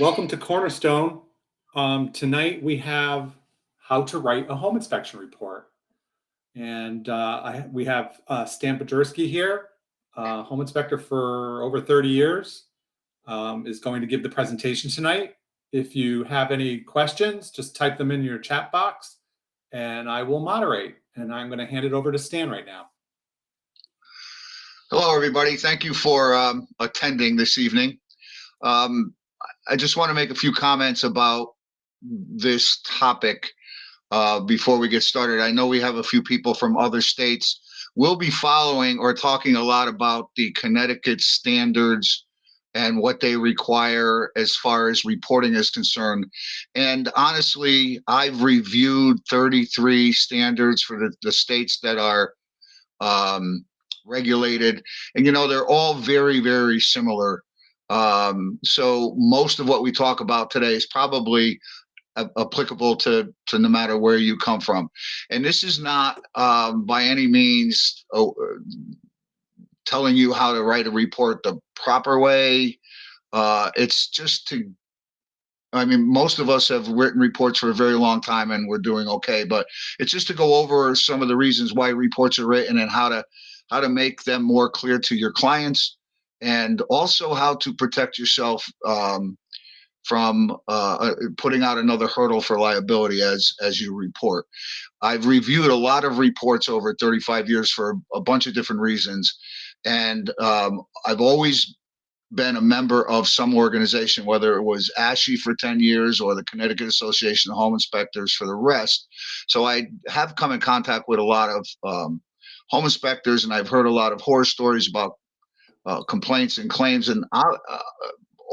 Welcome to Cornerstone. Tonight we have how to write a home inspection report. And we have Stan Podjerski here, home inspector for over 30 years, is going to give the presentation tonight. If you have any questions, just type them in your chat box and I will moderate. And I'm going to hand it over to Stan right now. Hello, everybody. Thank you for attending this evening. I just want to make a few comments about this topic before we get started. I know we have a few people from other states. We'll be following or talking a lot about the Connecticut standards and what they require as far as reporting is concerned. And honestly, I've reviewed 33 standards for the states that are regulated, and they're all very, very similar. So most of what we talk about today is probably applicable to no matter where you come from. And this is not by any means telling you how to write a report the proper way. It's just most of us have written reports for a very long time and we're doing okay, but it's just to go over some of the reasons why reports are written and how to make them more clear to your clients, and also how to protect yourself from putting out another hurdle for liability as you report. I've reviewed a lot of reports over 35 years for a bunch of different reasons, and I've always been a member of some organization, whether it was ASHI for 10 years or the Connecticut Association of Home Inspectors for the rest. So I have come in contact with a lot of home inspectors, and I've heard a lot of horror stories about complaints and claims, and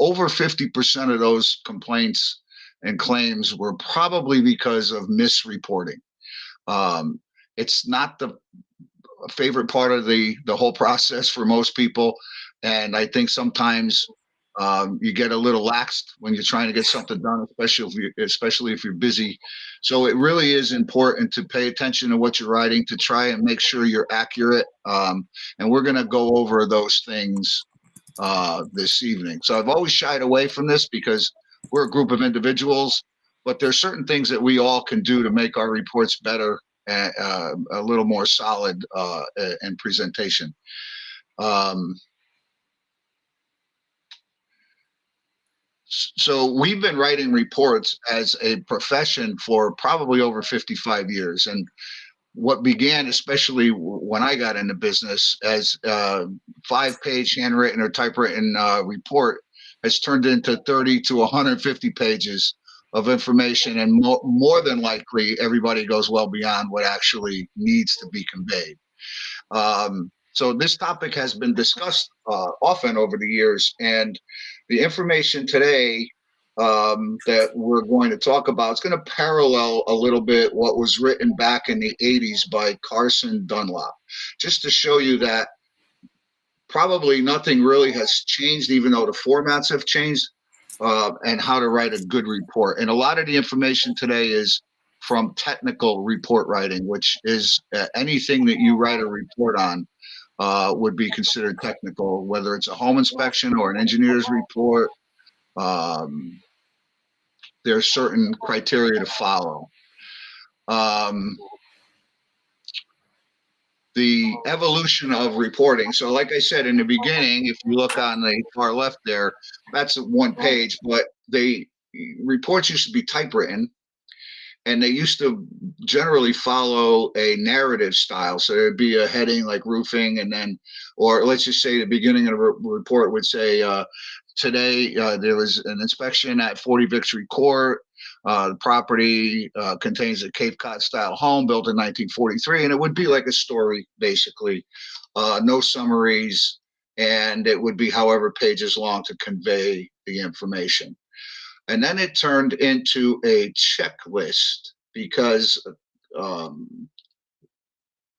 over 50% of those complaints and claims were probably because of misreporting. It's not the favorite part of the whole process for most people, and I think sometimes you get a little laxed when you're trying to get something done, especially if you're busy. So it really is important to pay attention to what you're writing, to try and make sure you're accurate. And we're going to go over those things this evening. So I've always shied away from this because we're a group of individuals, but there's certain things that we all can do to make our reports better and a little more solid in presentation. So we've been writing reports as a profession for probably over 55 years. And what began, especially when I got into business, as a 5-page handwritten or typewritten report has turned into 30 to 150 pages of information. And more than likely, everybody goes well beyond what actually needs to be conveyed. So this topic has been discussed often over the years, and the information today that we're going to talk about is going to parallel a little bit what was written back in the 80s by Carson Dunlop, just to show you that probably nothing really has changed, even though the formats have changed, and how to write a good report. And a lot of the information today is from technical report writing, which is anything that you write a report on would be considered technical, whether it's a home inspection or an engineer's report. There are certain criteria to follow. The evolution of reporting. So like I said in the beginning, if you look on the far left there, that's one page, but reports used to be typewritten, and they used to generally follow a narrative style. So there'd be a heading like roofing, and then, or let's just say the beginning of a report would say, today there was an inspection at 40 Victory Court. The property contains a Cape Cod style home built in 1943, and it would be like a story, basically, no summaries, and it would be however pages long to convey the information. And then it turned into a checklist because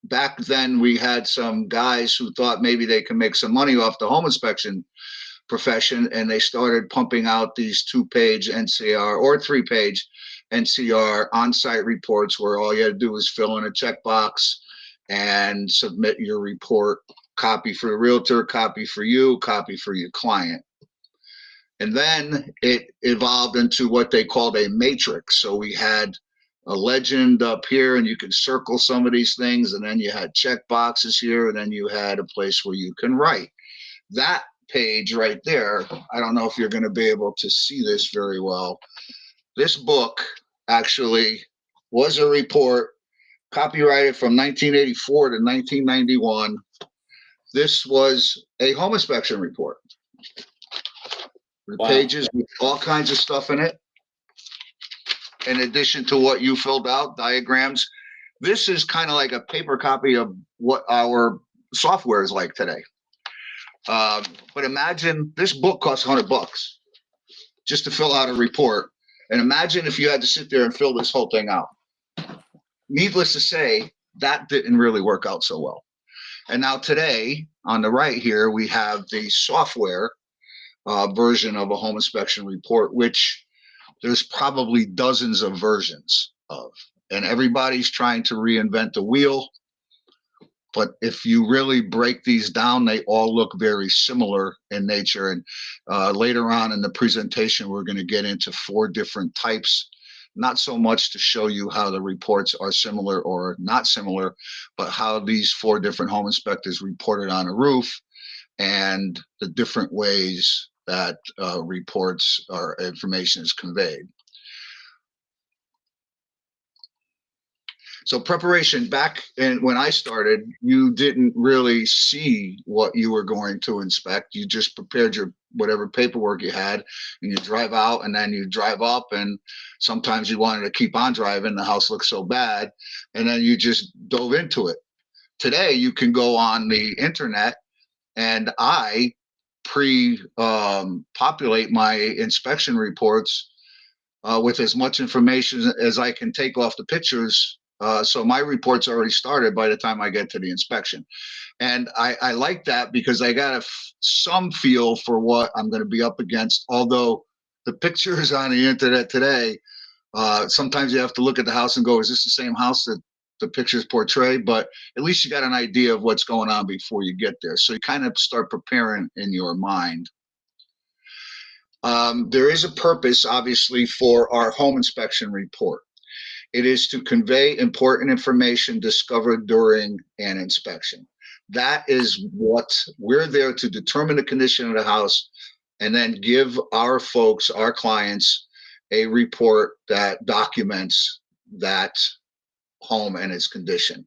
back then we had some guys who thought maybe they could make some money off the home inspection profession, and they started pumping out these 2-page NCR or 3-page NCR on-site reports where all you had to do was fill in a checkbox and submit your report, copy for the realtor, copy for you, copy for your client. And then it evolved into what they called a matrix. So we had a legend up here, and you could circle some of these things, and then you had check boxes here, and then you had a place where you can write. That page right there, I don't know if you're going to be able to see this very well. This book actually was a report copyrighted from 1984 to 1991. This was a home inspection report. The Wow. pages with all kinds of stuff in it. In addition to what you filled out, diagrams. This is kind of like a paper copy of what our software is like today. But imagine this book costs $100 just to fill out a report. And imagine if you had to sit there and fill this whole thing out. Needless to say, that didn't really work out so well. And now today, on the right here, we have the software version of a home inspection report, which there's probably dozens of versions of. And everybody's trying to reinvent the wheel. But if you really break these down, they all look very similar in nature. And later on in the presentation, we're going to get into 4 different types, not so much to show you how the reports are similar or not similar, but how these 4 different home inspectors reported on a roof and the different ways that reports or information is conveyed. So preparation, back when I started, you didn't really see what you were going to inspect. You just prepared your whatever paperwork you had, and you drive out, and then you drive up, and sometimes you wanted to keep on driving. The house looked so bad, and then you just dove into it. Today, you can go on the internet, and I populate my inspection reports with as much information as I can take off the pictures. So my report's already started by the time I get to the inspection. And I like that because I got some feel for what I'm going to be up against. Although the pictures on the internet today, sometimes you have to look at the house and go, is this the same house that the pictures portray? But at least you got an idea of what's going on before you get there. So you kind of start preparing in your mind. There is a purpose, obviously, for our home inspection report. It is to convey important information discovered during an inspection. That is what we're there to determine the condition of the house and then give our folks, our clients, a report that documents that home and its condition.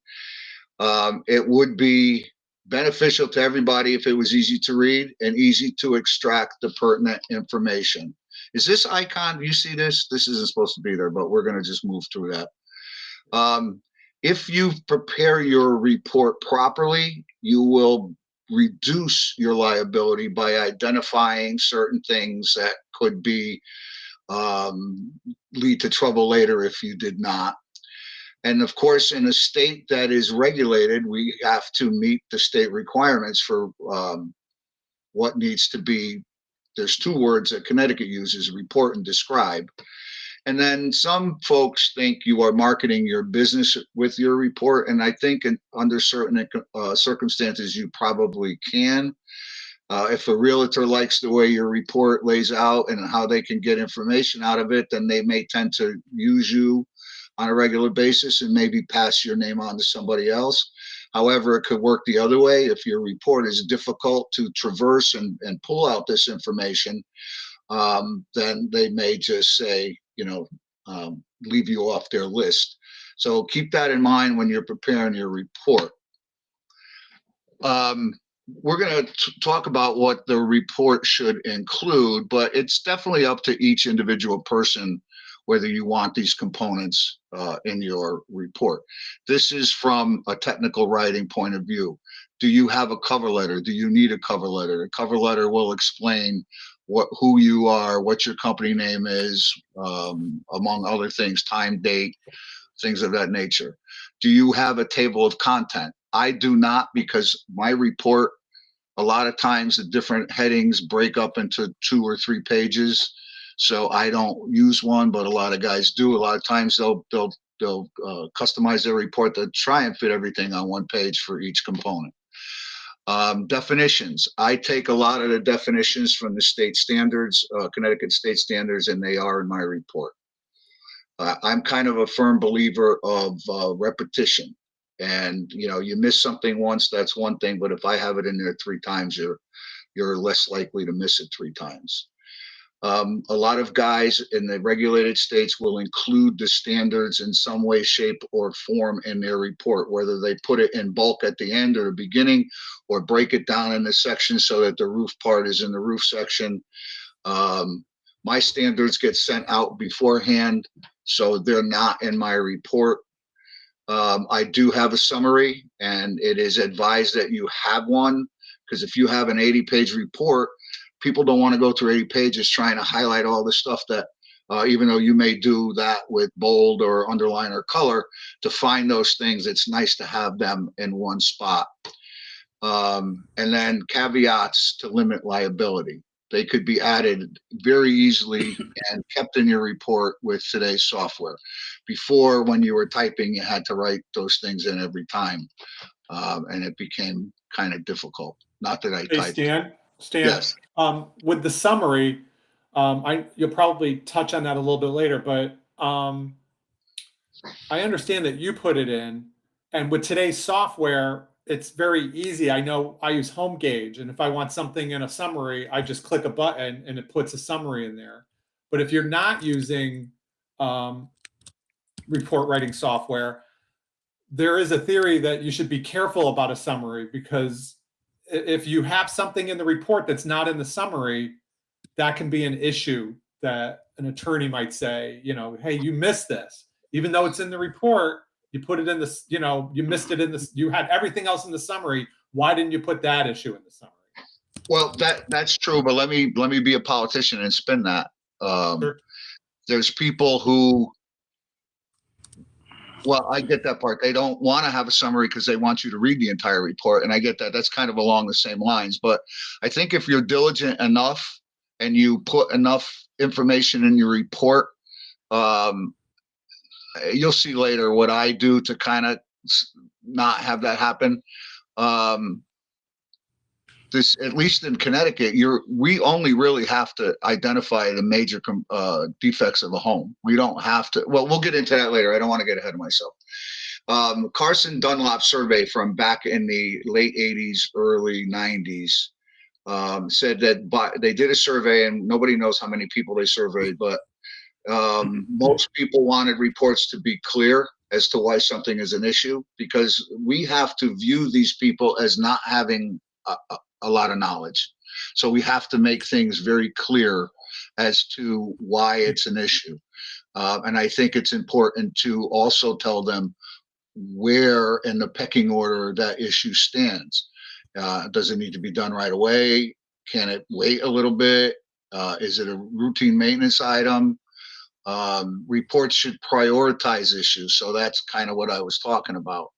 It would be beneficial to everybody if it was easy to read and easy to extract the pertinent information. Is this icon, do you see this? This isn't supposed to be there, but we're going to just move through that. If you prepare your report properly, you will reduce your liability by identifying certain things that could be lead to trouble later if you did not. And of course, in a state that is regulated, we have to meet the state requirements for what needs to be. There's 2 words that Connecticut uses, report and describe. And then some folks think you are marketing your business with your report. And I think under certain circumstances, you probably can. If a realtor likes the way your report lays out and how they can get information out of it, then they may tend to use you on a regular basis and maybe pass your name on to somebody else. However, it could work the other way. If your report is difficult to traverse and pull out this information, then they may just say, leave you off their list. So keep that in mind when you're preparing your report. We're going to talk about what the report should include, but it's definitely up to each individual person whether you want these components in your report. This is from a technical writing point of view. Do you have a cover letter? Do you need a cover letter? A cover letter will explain who you are, what your company name is, among other things, time, date, things of that nature. Do you have a table of content? I do not, because my report, a lot of times the different headings break up into 2 or 3 pages. So I don't use one, but a lot of guys do. A lot of times they'll customize their report to try and fit everything on one page for each component. Definitions. I take a lot of the definitions from the state standards, Connecticut state standards, and they are in my report. I'm kind of a firm believer of repetition. And you miss something once, that's one thing. But if I have it in there 3 times, you're less likely to miss it 3 times. A lot of guys in the regulated states will include the standards in some way, shape, or form in their report, whether they put it in bulk at the end or the beginning, or break it down in the section so that the roof part is in the roof section. My standards get sent out beforehand, so they're not in my report. I do have a summary, and it is advised that you have one, because if you have an 80-page report, people don't want to go through 80 pages trying to highlight all the stuff that, even though you may do that with bold or underline or color, to find those things, it's nice to have them in one spot. And then caveats to limit liability. They could be added very easily and kept in your report with today's software. Before, when you were typing, you had to write those things in every time, and it became kind of difficult. Not that I Hey, typed. Stan, Yes. with the summary, you'll probably touch on that a little bit later, but I understand that you put it in, and with today's software, it's very easy. I know I use HomeGauge, and if I want something in a summary, I just click a button and it puts a summary in there. But if you're not using report writing software, there is a theory that you should be careful about a summary, because if you have something in the report that's not in the summary, that can be an issue that an attorney might say, hey, you missed this. Even though it's in the report, you put it in this, you missed it in this, you had everything else in the summary. Why didn't you put that issue in the summary? Well, that's true, but let me be a politician and spin that. Sure. There's people who, well, I get that part. They don't want to have a summary because they want you to read the entire report, and I get that. That's kind of along the same lines. But I think if you're diligent enough and you put enough information in your report, you'll see later what I do to kind of not have that happen. This, at least in Connecticut, we only really have to identify the major defects of a home. We don't have to. Well, we'll get into that later. I don't want to get ahead of myself. Carson Dunlop survey from back in the late 80s, early 90s said that they did a survey, and nobody knows how many people they surveyed, but most people wanted reports to be clear as to why something is an issue, because we have to view these people as not having a lot of knowledge. So we have to make things very clear as to why it's an issue. And I think it's important to also tell them where in the pecking order that issue stands. Does it need to be done right away? Can it wait a little bit? Is it a routine maintenance item? Reports should prioritize issues. So that's kind of what I was talking about.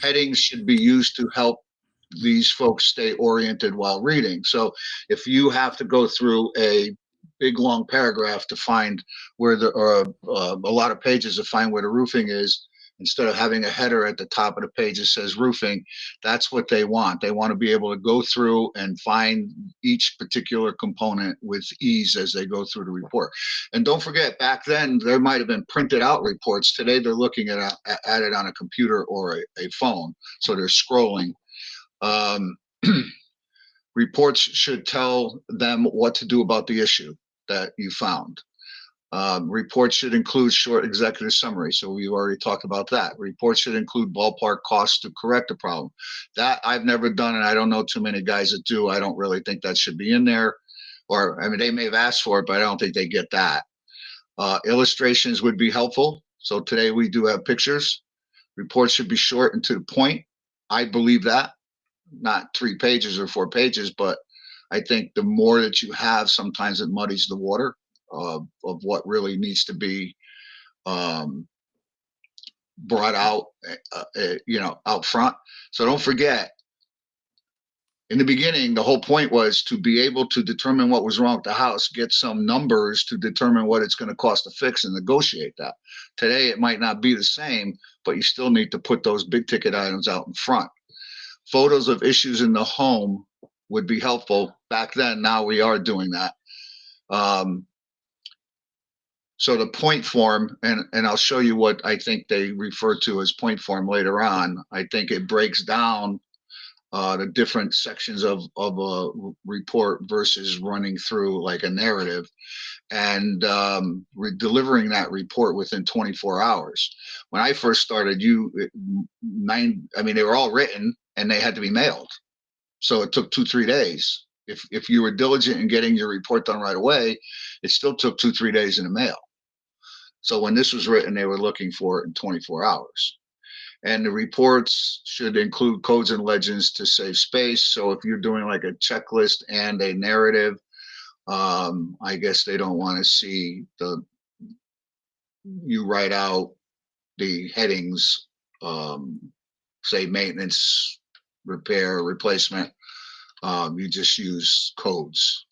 Headings should be used to help these folks stay oriented while reading. So if you have to go through a big long paragraph to find where or a lot of pages to find where the roofing is, instead of having a header at the top of the page that says roofing, that's what they want. They want to be able to go through and find each particular component with ease as they go through the report. And don't forget, back then, there might have been printed out reports. Today, they're looking at it on a computer or a phone. So they're scrolling. Reports should tell them what to do about the issue that you found. Reports should include short executive summary. So we've already talked about that. Reports should include ballpark costs to correct a problem. That I've never done, and I don't know too many guys that do. I don't really think that should be in there. Or, I mean, they may have asked for it, but I don't think they get that. Illustrations would be helpful. So today we do have pictures. Reports should be short and to the point. I believe that. Not 3 pages or 4 pages, but I think the more that you have, sometimes it muddies the water of what really needs to be brought out, out front. So don't forget, in the beginning, the whole point was to be able to determine what was wrong with the house, get some numbers to determine what it's going to cost to fix and negotiate that. Today, it might not be the same, but you still need to put those big ticket items out in front. photos of issues in the home would be helpful. Back then, now we are doing that. So the point form, and I'll show you what I think they refer to as point form later on. I think it breaks down the different sections of a report versus running through like a narrative, and delivering that report within 24 hours. When I first started, they were all written and they had to be mailed. So it took 2-3 days. If you were diligent in getting your report done right away, it still took 2-3 days in the mail. So when this was written, they were looking for it in 24 hours. And the reports should include codes and legends to save space. So if you're doing like a checklist and a narrative, I guess they don't want to see you write out the headings, say maintenance, repair, replacement. You just use codes.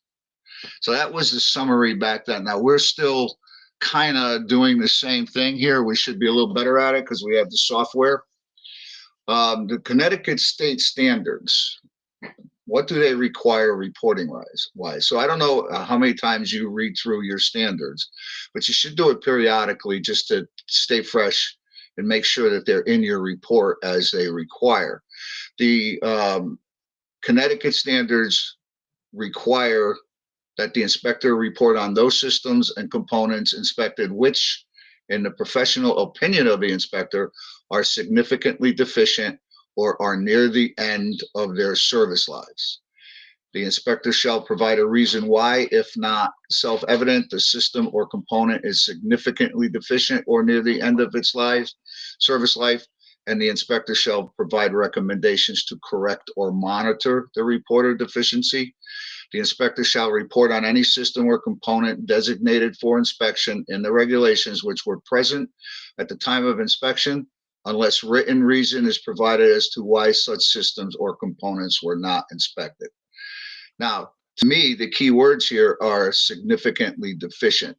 So that was the summary back then. Now we're still kind of doing the same thing here. We should be a little better at it because we have the software. The Connecticut state standards, what do they require reporting wise? So I don't know how many times you read through your standards, but you should do it periodically just to stay fresh and make sure that they're in your report as they require. The Connecticut standards require that the inspector report on those systems and components inspected which, in the professional opinion of the inspector, are significantly deficient or are near the end of their service lives. The inspector shall provide a reason why, if not self-evident, the system or component is significantly deficient or near the end of its service life, and the inspector shall provide recommendations to correct or monitor the reported deficiency. The inspector shall report on any system or component designated for inspection in the regulations which were present at the time of inspection, unless written reason is provided as to why such systems or components were not inspected. Now, to me, the key words here are significantly deficient.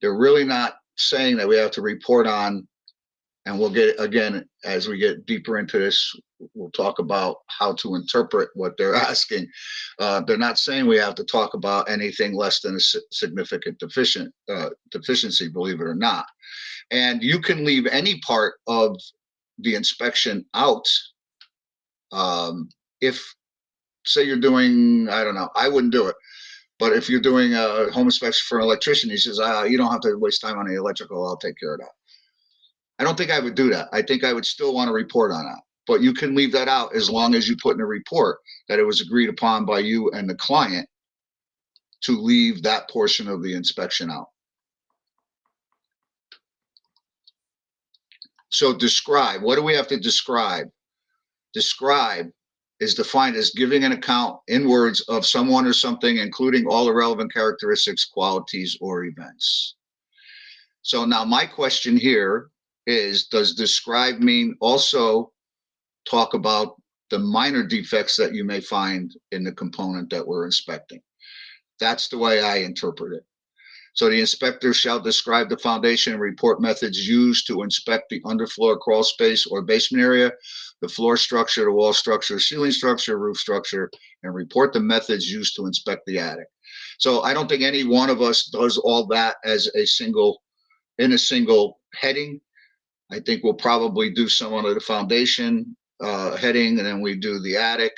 They're really not saying that we have to report on, and we'll get, again, as we get deeper into this, we'll talk about how to interpret what they're asking. They're not saying we have to talk about anything less than a significant deficiency, believe it or not. And you can leave any part of the inspection out. If, say you're doing, I don't know, I wouldn't do it. But if you're doing a home inspection for an electrician, he says, you don't have to waste time on the electrical, I'll take care of that. I don't think I would do that. I think I would still want to report on that. But you can leave that out as long as you put in a report that it was agreed upon by you and the client to leave that portion of the inspection out. So describe, what do we have to describe? Describe is defined as giving an account in words of someone or something, including all the relevant characteristics, qualities, or events. So now my question here is, does describe mean also talk about the minor defects that you may find in the component that we're inspecting? That's the way I interpret it. So the inspector shall describe the foundation and report methods used to inspect the underfloor crawl space or basement area, the floor structure, the wall structure, ceiling structure, roof structure, and report the methods used to inspect the attic. So I don't think any one of us does all that as a single, in a single heading. I think we'll probably do some under the foundation heading, and then we do the attic.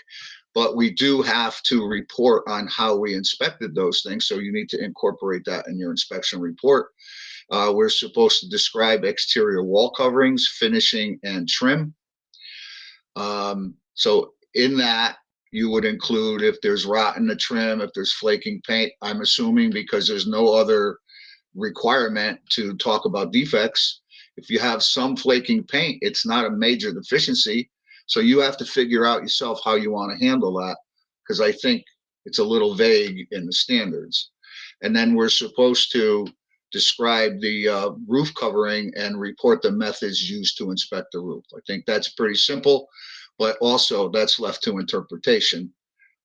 But we do have to report on how we inspected those things. So you need to incorporate that in your inspection report. We're supposed to describe exterior wall coverings, finishing, and trim. So in that, you would include if there's rot in the trim, if there's flaking paint, I'm assuming, because there's no other requirement to talk about defects. If you have some flaking paint, it's not a major deficiency. So you have to figure out yourself how you want to handle that, because I think it's a little vague in the standards. And then we're supposed to describe the roof covering and report the methods used to inspect the roof. I think that's pretty simple, but also that's left to interpretation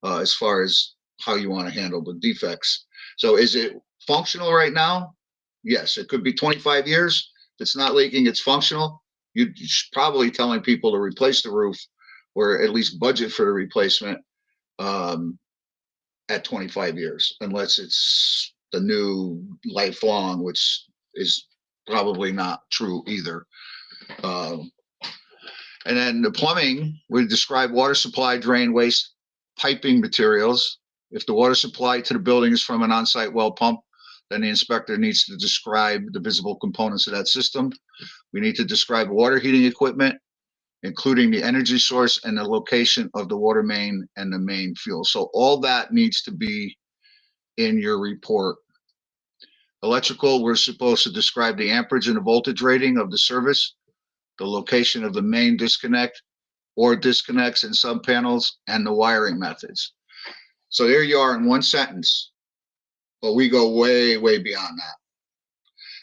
as far as how you want to handle the defects. So is it functional right now? Yes, it could be 25 years. If it's not leaking, it's functional. You're probably telling people to replace the roof or at least budget for the replacement at 25 years, unless it's the new lifelong, which is probably not true either. And then the plumbing, we describe water supply, drain, waste, piping materials. If the water supply to the building is from an on-site well pump, then the inspector needs to describe the visible components of that system. We need to describe water heating equipment, including the energy source and the location of the water main and the main fuel. So all that needs to be in your report. Electrical, we're supposed to describe the amperage and the voltage rating of the service, the location of the main disconnect or disconnects and subpanels, and the wiring methods. So there you are in one sentence, but we go way, way beyond that.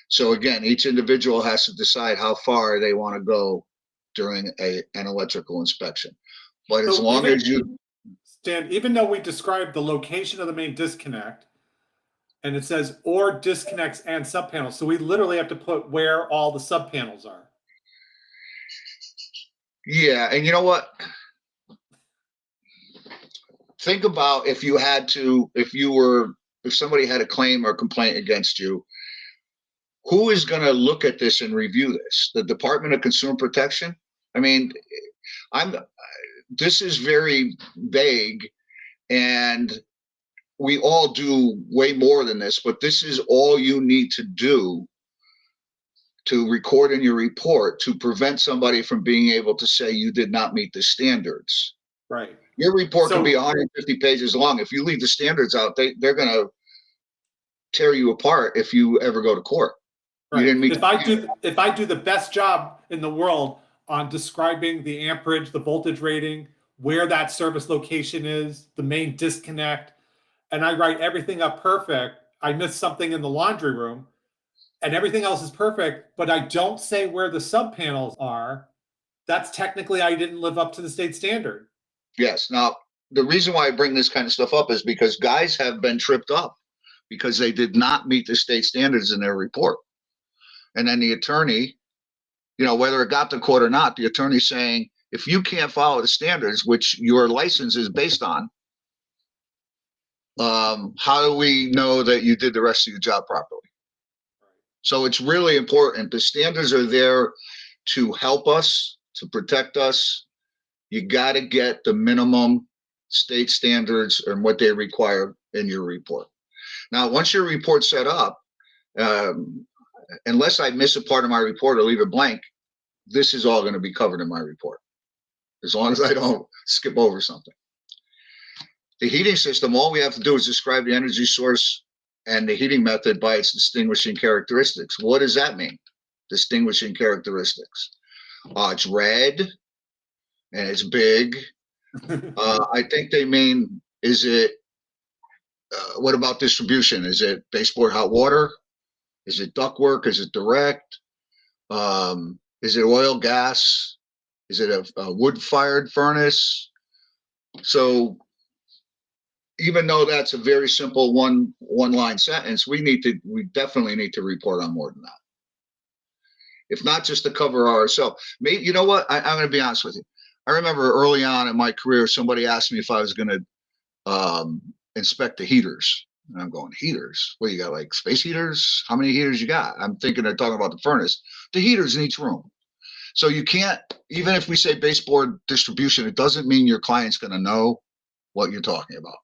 So again, each individual has to decide how far they want to go during an electrical inspection. But as long as you... Stan, even though we describe the location of the main disconnect, and it says or disconnects and subpanels, so we literally have to put where all the subpanels are. Yeah, and you know what? Think about if you had to, if somebody had a claim or complaint against you, who is going to look at this and review this? The Department of Consumer Protection? I mean, this is very vague, and we all do way more than this, but this is all you need to do to record in your report to prevent somebody from being able to say you did not meet the standards. Right. Your report can be 150 pages long. If you leave the standards out, they're going to tear you apart if you ever go to court. Right. You didn't meet if I do the best job in the world on describing the amperage, the voltage rating, where that service location is, the main disconnect, and I write everything up perfect, I miss something in the laundry room, and everything else is perfect, but I don't say where the subpanels are, that's technically I didn't live up to the state standard. Yes. Now, the reason why I bring this kind of stuff up is because guys have been tripped up because they did not meet the state standards in their report. And then the attorney, you know, whether it got to court or not, the attorney saying, if you can't follow the standards, which your license is based on, how do we know that you did the rest of your job properly? So it's really important. The standards are there to help us, to protect us. You got to get the minimum state standards and what they require in your report. Now, once your report's set up, unless I miss a part of my report or leave it blank, this is all going to be covered in my report, as long as I don't skip over something. The heating system, all we have to do is describe the energy source and the heating method by its distinguishing characteristics. What does that mean? Distinguishing characteristics. It's red and it's big. I think they mean, is it, what about distribution? Is it baseboard hot water? Is it ductwork? Is it direct? Is it oil, gas? Is it a wood-fired furnace? So even though that's a very simple one-line sentence, we definitely need to report on more than that. If not just to cover ourselves. Maybe, you know what? I'm going to be honest with you. I remember early on in my career, somebody asked me if I was going to inspect the heaters. And I'm going, heaters? What, you got like space heaters? How many heaters you got? I'm thinking they're talking about the furnace. The heaters in each room. So you can't, even if we say baseboard distribution, it doesn't mean your client's going to know what you're talking about.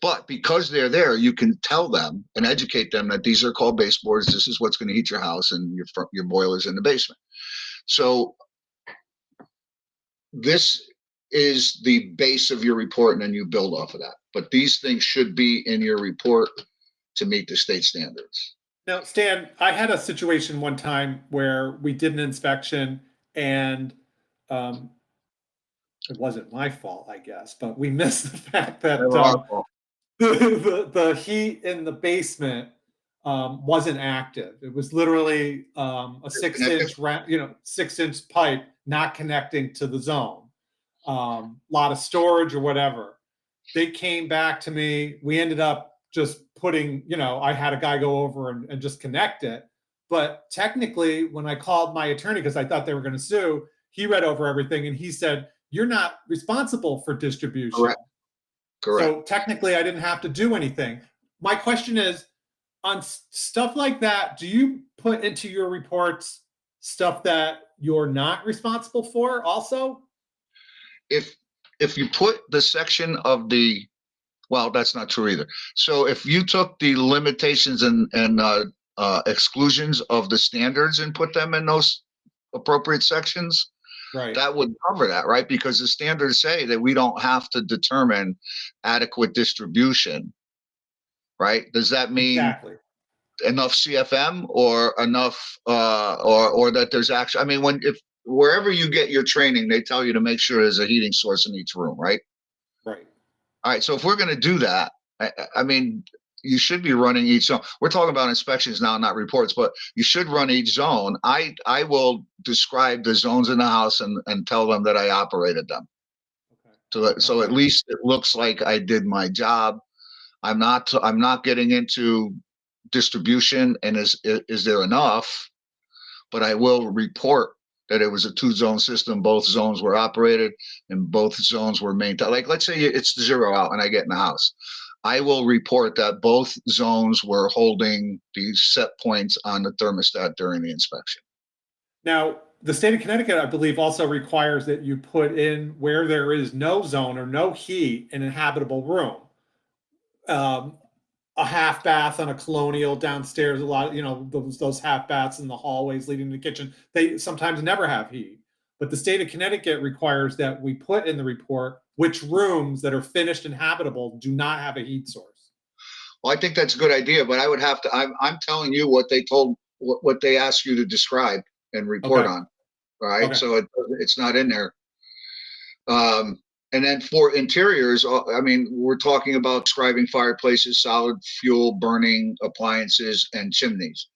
But because they're there, you can tell them and educate them that these are called baseboards. This is what's going to heat your house and your boilers in the basement. So this is the base of your report, and then you build off of that. But these things should be in your report to meet the state standards. Now, Stan, I had a situation one time where we did an inspection and it wasn't my fault, I guess, but we missed the fact that the heat in the basement wasn't active. It was literally a 6-inch pipe not connecting to the zone. Lot of storage or whatever. They came back to me. We ended up just putting, I had a guy go over and just connect it. But technically, when I called my attorney, because I thought they were going to sue, he read over everything and he said, you're not responsible for distribution. Correct. Correct. So technically, I didn't have to do anything. My question is, on stuff like that, do you put into your reports stuff that you're not responsible for also? If you put the section of the, well, that's not true either. So if you took the limitations and exclusions of the standards and put them in those appropriate sections, Right. that would cover that, right? Because the standards say that we don't have to determine adequate distribution, right? Does that mean Exactly. enough CFM or enough or that there's actually, I mean, if wherever you get your training, they tell you to make sure there's a heating source in each room, right? Right. All right, so if we're going to do that, I mean, you should be running each zone. We're talking about inspections now, not reports, but you should run each zone. I will describe the zones in the house and tell them that I operated them. Okay. So at least it looks like I did my job. I'm not getting into distribution and is there enough, but I will report that it was a 2-zone system. Both zones were operated and both zones were maintained. Like, let's say it's 0 out and I get in the house. I will report that both zones were holding the set points on the thermostat during the inspection. Now, the state of Connecticut, I believe, also requires that you put in where there is no zone or no heat in an habitable room. A half bath on a colonial downstairs, a lot, those half baths in the hallways leading to the kitchen, they sometimes never have heat. But the state of Connecticut requires that we put in the report which rooms that are finished and habitable do not have a heat source. Well, I think that's a good idea, but I would have to, I'm telling you what they told, what they asked you to describe and report Okay. on. Right. Okay. So it's not in there. And then for interiors, I mean, we're talking about describing fireplaces, solid fuel burning appliances, and chimneys.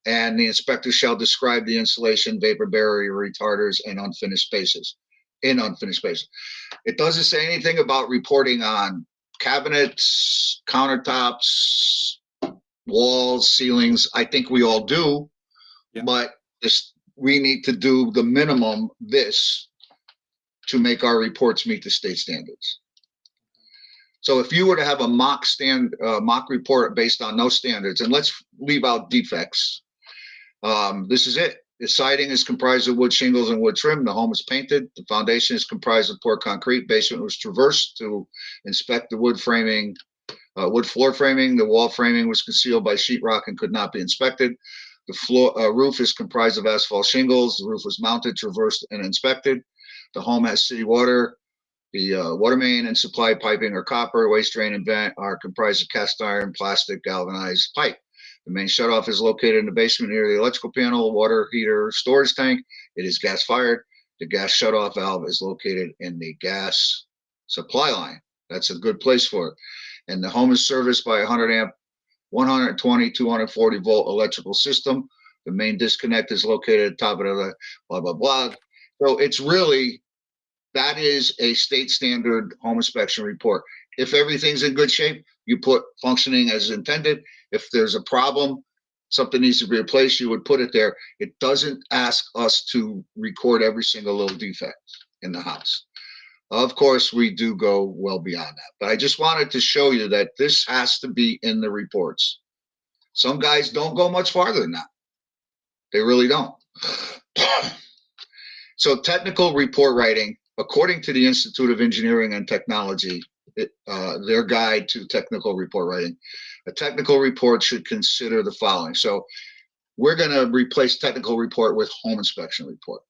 And the inspector shall describe the insulation, vapor barrier, retarders, and unfinished spaces. It doesn't say anything about reporting on cabinets, countertops, walls, ceilings. I think we all do, Yeah. but we need to do the minimum to make our reports meet the state standards. So if you were to have a mock report based on those standards, and let's leave out defects, this is it. The siding is comprised of wood shingles and wood trim. The home is painted. The foundation is comprised of poured concrete. Basement was traversed to inspect the wood framing, wood floor framing. The wall framing was concealed by sheetrock and could not be inspected. The roof is comprised of asphalt shingles. The roof was mounted, traversed, and inspected. The home has city water. The water main and supply piping are copper. Waste drain and vent are comprised of cast iron, plastic, galvanized pipe. The main shutoff is located in the basement near the electrical panel, water heater, storage tank. It is gas fired. The gas shutoff valve is located in the gas supply line. That's a good place for it. And the home is serviced by a 100 amp, 120, 240 volt electrical system. The main disconnect is located at the top of the blah, blah, blah. So it's really, that is a state standard home inspection report. If everything's in good shape, you put functioning as intended. If there's a problem, something needs to be replaced, you would put it there. It doesn't ask us to record every single little defect in the house. Of course, we do go well beyond that, but I just wanted to show you that this has to be in the reports. Some guys don't go much farther than that. They really don't. So technical report writing, according to the Institute of Engineering and Technology, their guide to technical report writing, a technical report should consider the following. So we're going to replace technical report with home inspection report.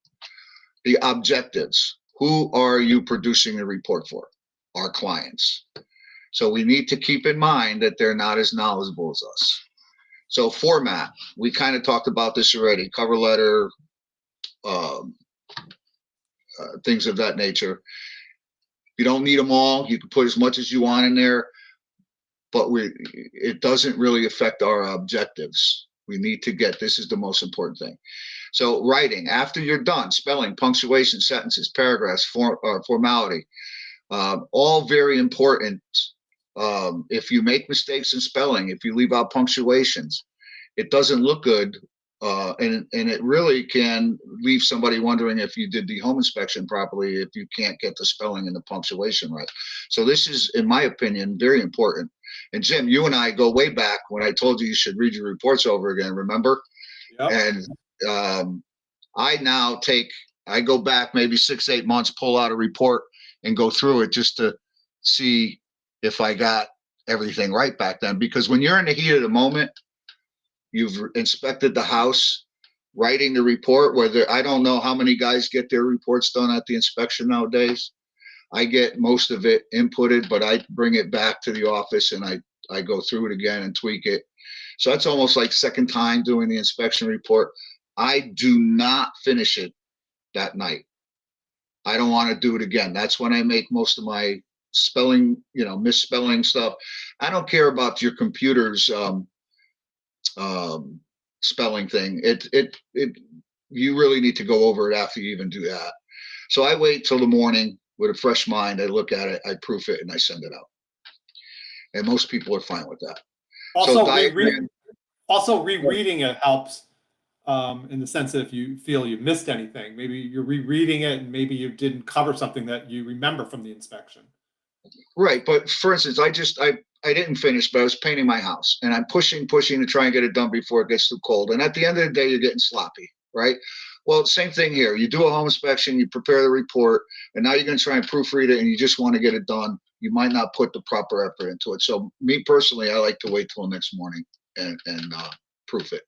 The objectives. Who are you producing the report for? Our clients. So we need to keep in mind that they're not as knowledgeable as us. So format, we kind of talked about this already. Cover letter, things of that nature. You don't need them all. You can put as much as you want in there, but it doesn't really affect our objectives. We need to get, this is the most important thing. So writing, after you're done, spelling, punctuation, sentences, paragraphs, formality, all very important. If you make mistakes in spelling, if you leave out punctuations, it doesn't look good And it really can leave somebody wondering if you did the home inspection properly, if you can't get the spelling and the punctuation right. So this is, in my opinion, very important. And Jim, you and I go way back when I told you you should read your reports over again, remember? Yep. And I go back maybe 6-8 months, pull out a report and go through it just to see if I got everything right back then. Because when you're in the heat of the moment, you've inspected the house, writing the report, whether I don't know how many guys get their reports done at the inspection nowadays. I get most of it inputted, but I bring it back to the office and I go through it again and tweak it. So that's almost like second time doing the inspection report. I do not finish it that night. I don't want to do it again. That's when I make most of my spelling, misspelling stuff. I don't care about your computer's spelling thing. You really need to go over it after you even do that. So I wait till the morning with a fresh mind. I look at it, I proof it, and I send it out. And most people are fine with that. Also, So rereading it helps in the sense that if you feel you missed anything, maybe you're rereading it and maybe you didn't cover something that you remember from the inspection. Right. But for instance, I didn't finish, but I was painting my house and I'm pushing to try and get it done before it gets too cold. And at the end of the day, you're getting sloppy, right? Well, same thing here. You do a home inspection, you prepare the report, and now you're going to try and proofread it and you just want to get it done. You might not put the proper effort into it. So me personally, I like to wait till the next morning and proof it.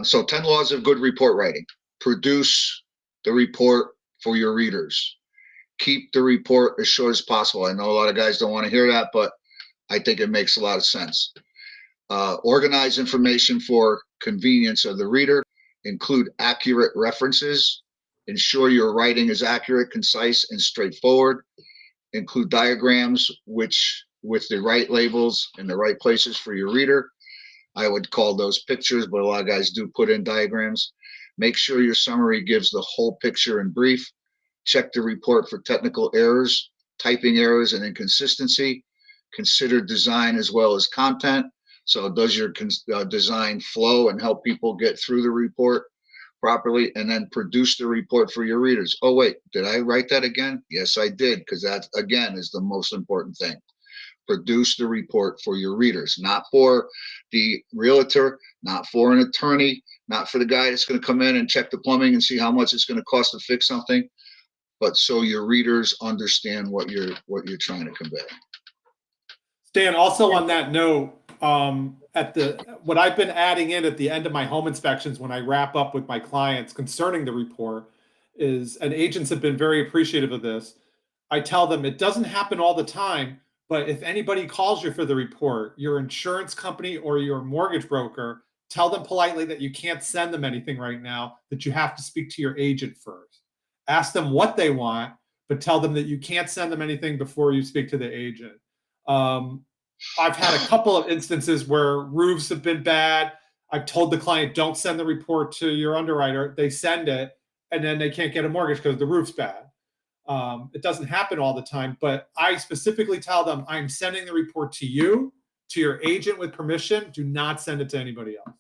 So 10 laws of good report writing. Produce the report for your readers. Keep the report as short as possible. I know a lot of guys don't want to hear that, but I think it makes a lot of sense. Organize information for convenience of the reader. Include accurate references. Ensure your writing is accurate, concise, and straightforward. Include diagrams with the right labels in the right places for your reader. I would call those pictures, but a lot of guys do put in diagrams. Make sure your summary gives the whole picture in brief. Check the report for technical errors, typing errors, and inconsistency. Consider design as well as content. So does your design flow and help people get through the report properly? And then produce the report for your readers. Oh, wait, did I write that again? Yes, I did, because that, again, is the most important thing. Produce the report for your readers, not for the realtor, not for an attorney, not for the guy that's going to come in and check the plumbing and see how much it's going to cost to fix something, but so your readers understand what you're trying to convey. Stan, also on that note, what I've been adding in at the end of my home inspections when I wrap up with my clients concerning the report is, and agents have been very appreciative of this, I tell them it doesn't happen all the time, but if anybody calls you for the report, your insurance company or your mortgage broker, tell them politely that you can't send them anything right now, that you have to speak to your agent first. Ask them what they want, but tell them that you can't send them anything before you speak to the agent. I've had a couple of instances where roofs have been bad. I've told the client, don't send the report to your underwriter. They send it, and then they can't get a mortgage because the roof's bad. It doesn't happen all the time, but I specifically tell them, I'm sending the report to you, to your agent with permission. Do not send it to anybody else.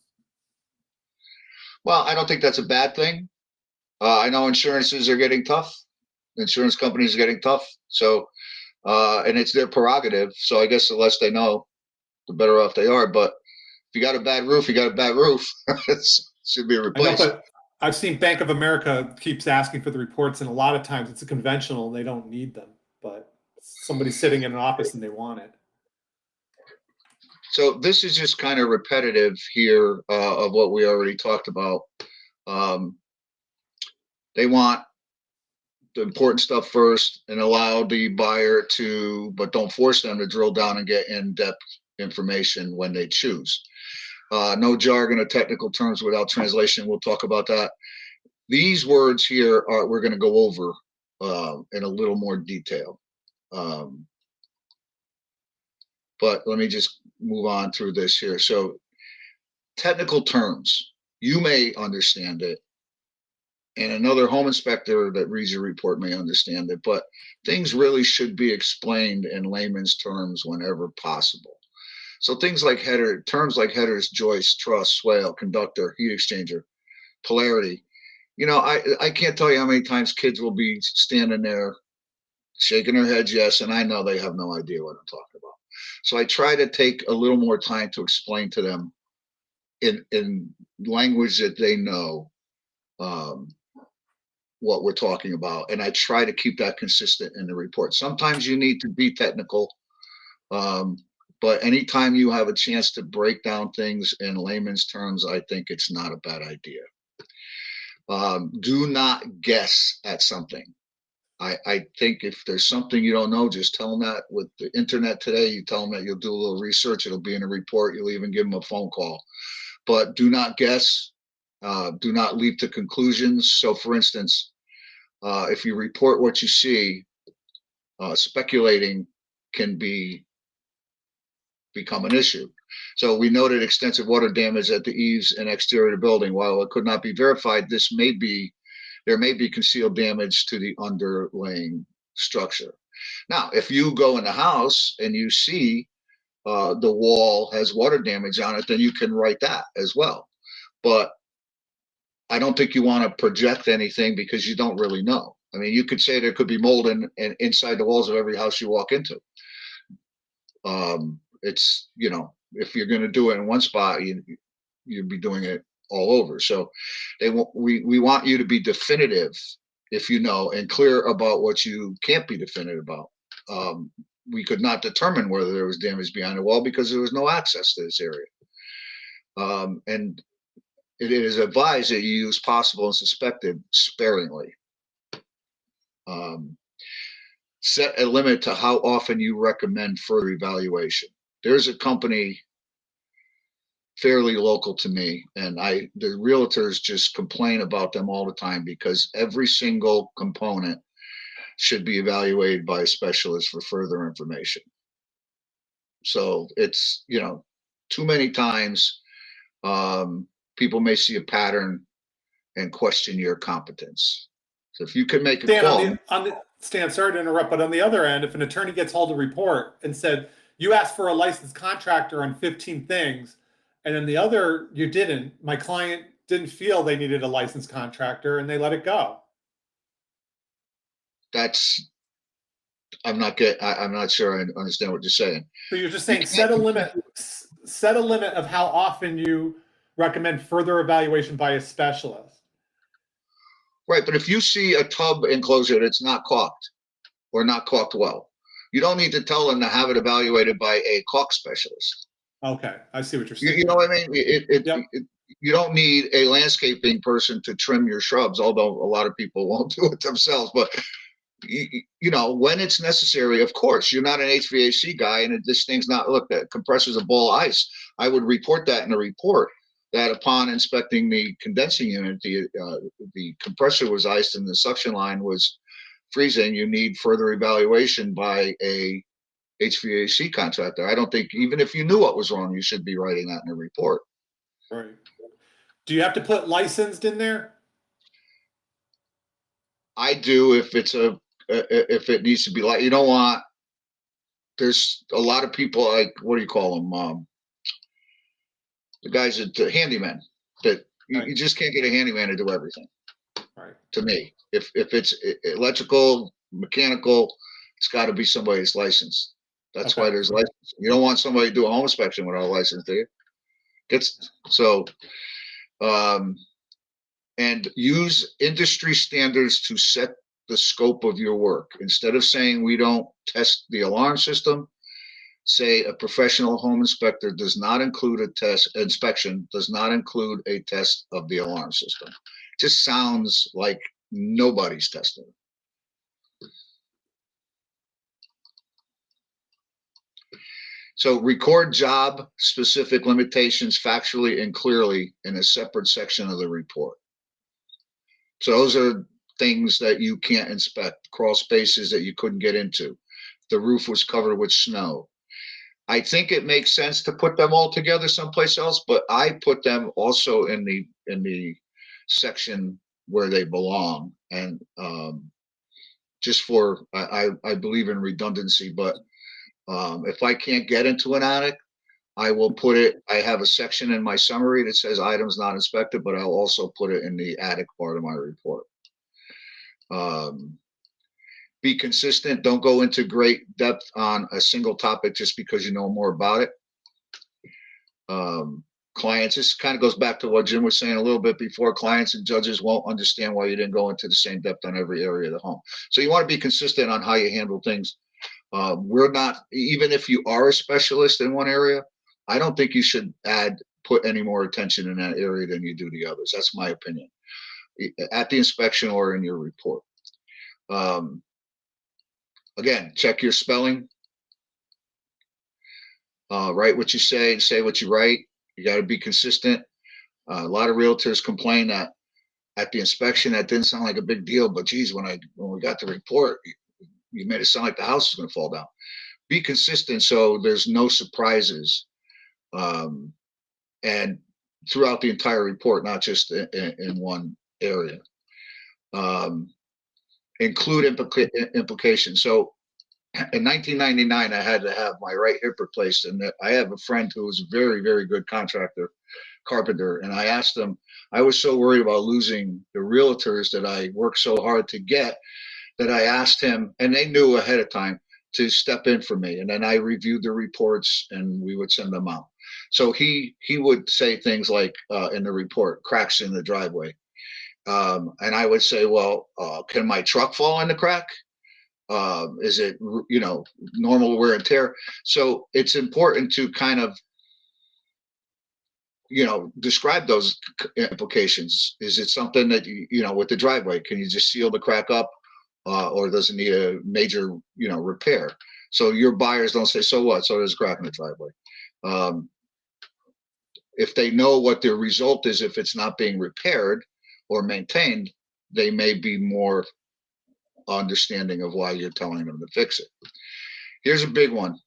Well, I don't think that's a bad thing. I know insurances are getting tough. Insurance companies are getting tough. So, and it's their prerogative. So I guess the less they know, the better off they are. But if you got a bad roof, you got a bad roof. It should be replaced. I know, but I've seen Bank of America keeps asking for the reports, and a lot of times it's a conventional and they don't need them, but somebody's sitting in an office and they want it. So this is just kind of repetitive here of what we already talked about. They want the important stuff first and allow the buyer to, but don't force them to drill down and get in-depth information when they choose. No jargon or technical terms without translation. We'll talk about that. These words here we're going to go over in a little more detail. But let me just move on through this here. So technical terms, you may understand it, and another home inspector that reads your report may understand it, but things really should be explained in layman's terms whenever possible. So things like terms like headers, joist, truss, swale, conductor, heat exchanger, polarity. I can't tell you how many times kids will be standing there shaking their heads yes, and I know they have no idea what I'm talking about. So I try to take a little more time to explain to them in language that they know what we're talking about, and I try to keep that consistent in the report. Sometimes you need to be technical, but anytime you have a chance to break down things in layman's terms, I think it's not a bad idea. Do not guess at something. I think if there's something you don't know, just tell them that. With the internet today, you tell them that you'll do a little research. It'll be in a report. You'll even give them a phone call. But do not guess. Do not leap to conclusions. So, for instance, if you report what you see, speculating can become an issue. So we noted extensive water damage at the eaves and exterior of the building. While it could not be verified, there may be concealed damage to the underlying structure. Now, if you go in the house and you see the wall has water damage on it, then you can write that as well. But I don't think you want to project anything because you don't really know. I mean, you could say there could be mold inside the walls of every house you walk into. It's, if you're going to do it in one spot, you'd be doing it all over. So we want you to be definitive, if you know, and clear about what you can't be definitive about. We could not determine whether there was damage behind the wall because there was no access to this area. And it is advised that you use possible and suspected sparingly. Set a limit to how often you recommend further evaluation. There's a company fairly local to me, and the realtors just complain about them all the time because every single component should be evaluated by a specialist for further information. So it's, too many times people may see a pattern and question your competence. So if you could make a call. Stan, sorry to interrupt, but on the other end, if an attorney gets hold of a report and said, you asked for a licensed contractor on 15 things, and then the other, you didn't, my client didn't feel they needed a licensed contractor and they let it go. I'm not sure I understand what you're saying. So you're just saying set a limit of how often you recommend further evaluation by a specialist. Right, but if you see a tub enclosure that's not caulked or not caulked well, you don't need to tell them to have it evaluated by a caulk specialist. Okay, I see what you're saying. You know what I mean? You don't need a landscaping person to trim your shrubs, although a lot of people won't do it themselves. But when it's necessary, of course. You're not an HVAC guy, and this thing's not. Look, that compressor's a ball of ice. I would report that in a report. That upon inspecting the condensing unit, the compressor was iced and the suction line was freezing. You need further evaluation by a HVAC contractor. I don't think, even if you knew what was wrong, you should be writing that in a report. Right. Do you have to put licensed in there? I do if it needs to be like, there's a lot of people, like, what do you call them? The guys that handymen that you just can't get a handyman to do everything. Right. To me, if it's electrical, mechanical, it's got to be somebody that's licensed. That's why there's license. You don't want somebody to do a home inspection without a license, do you? And use industry standards to set the scope of your work. Instead of saying we don't test the alarm system, say a professional home inspector does not include inspection does not include a test of the alarm system. It just sounds like nobody's testing. So record job specific limitations factually and clearly in a separate section of the report. So those are things that you can't inspect, crawl spaces that you couldn't get into. The roof was covered with snow. I think it makes sense to put them all together someplace else, but I put them also in the section where they belong. And just for, I believe in redundancy, but if I can't get into an attic, I will put it, I have a section in my summary that says items not inspected, but I'll also put it in the attic part of my report. Be consistent. Don't go into great depth on a single topic just because you know more about it. Clients, this kind of goes back to what Jim was saying a little bit before. Clients and judges won't understand why you didn't go into the same depth on every area of the home. So you want to be consistent on how you handle things. We're not, even if you are a specialist in one area, I don't think you should put any more attention in that area than you do the others. That's my opinion. At the inspection or in your report. Again, check your spelling. Write what you say what you write. You got to be consistent. A lot of realtors complain that at the inspection that didn't sound like a big deal, but geez, when we got the report, you made it sound like the house is going to fall down. Be consistent so there's no surprises, and throughout the entire report, not just in one area. Include implications. So in 1999, I had to have my right hip replaced, and I have a friend who was a very, very good carpenter, and I asked him, I was so worried about losing the realtors that I worked so hard to get, that I asked him, and they knew ahead of time, to step in for me. And then I reviewed the reports and we would send them out. So he would say things like in the report, cracks in the driveway. And I would say, well, can my truck fall in the crack? Is it, normal wear and tear? So it's important to kind of, describe those implications. Is it something that, with the driveway, can you just seal the crack up? Or does it need a major, repair? So your buyers don't say, so what? So there's a crack in the driveway. If they know what the result is, if it's not being repaired or maintained, they may be more understanding of why you're telling them to fix it. Here's a big one.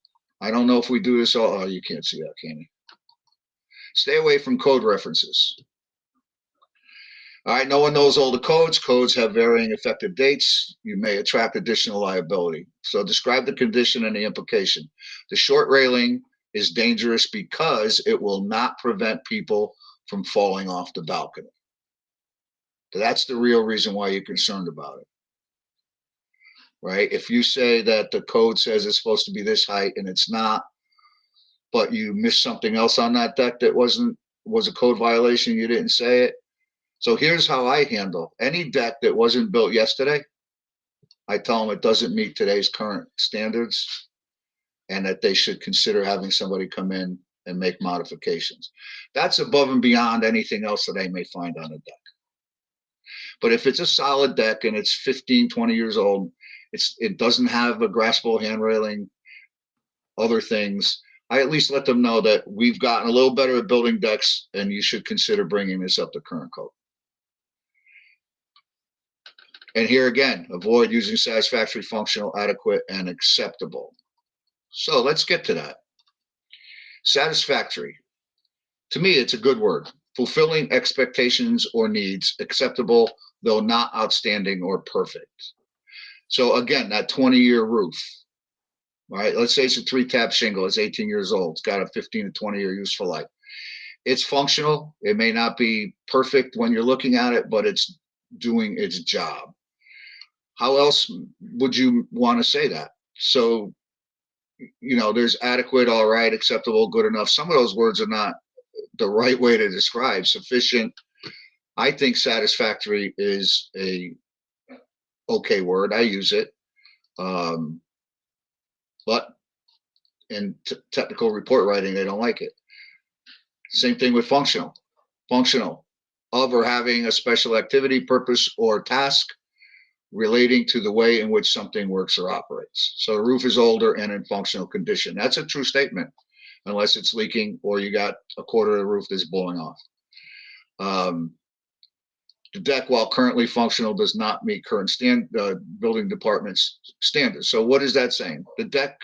I don't know if we do this all. Oh, you can't see that, can you? Stay away from code references. All right, no one knows all the codes. Codes have varying effective dates. You may attract additional liability. So describe the condition and the implication. The short railing is dangerous because it will not prevent people from falling off the balcony. So that's the real reason why you're concerned about it, right? If you say that the code says it's supposed to be this height and it's not, but you missed something else on that deck that was a code violation, you didn't say it. So here's how I handle any deck that wasn't built yesterday. I tell them it doesn't meet today's current standards and that they should consider having somebody come in and make modifications. That's above and beyond anything else that they may find on a deck. But if it's a solid deck and it's 15, 20 years old, it doesn't have a graspable hand railing, other things, I at least let them know that we've gotten a little better at building decks and you should consider bringing this up to current code. And here again, avoid using satisfactory, functional, adequate, and acceptable. So let's get to that. Satisfactory. To me, it's a good word. Fulfilling expectations or needs, acceptable, though not outstanding or perfect. So again, that 20-year roof, right? Let's say it's a 3-tap shingle. It's 18 years old. It's got a 15 to 20-year useful life. It's functional. It may not be perfect when you're looking at it, but it's doing its job. How else would you want to say that? So, there's adequate, all right, acceptable, good enough. Some of those words are not the right way to describe. Sufficient. I think satisfactory is a okay word. I use it. But in technical report writing, they don't like it. Same thing with functional. Functional, of or having a special activity, purpose, or task relating to the way in which something works or operates. So the roof is older and in functional condition. That's a true statement, unless it's leaking or you got a quarter of the roof that's blowing off. The deck, while currently functional, does not meet current building department's standards. So what is that saying? The deck,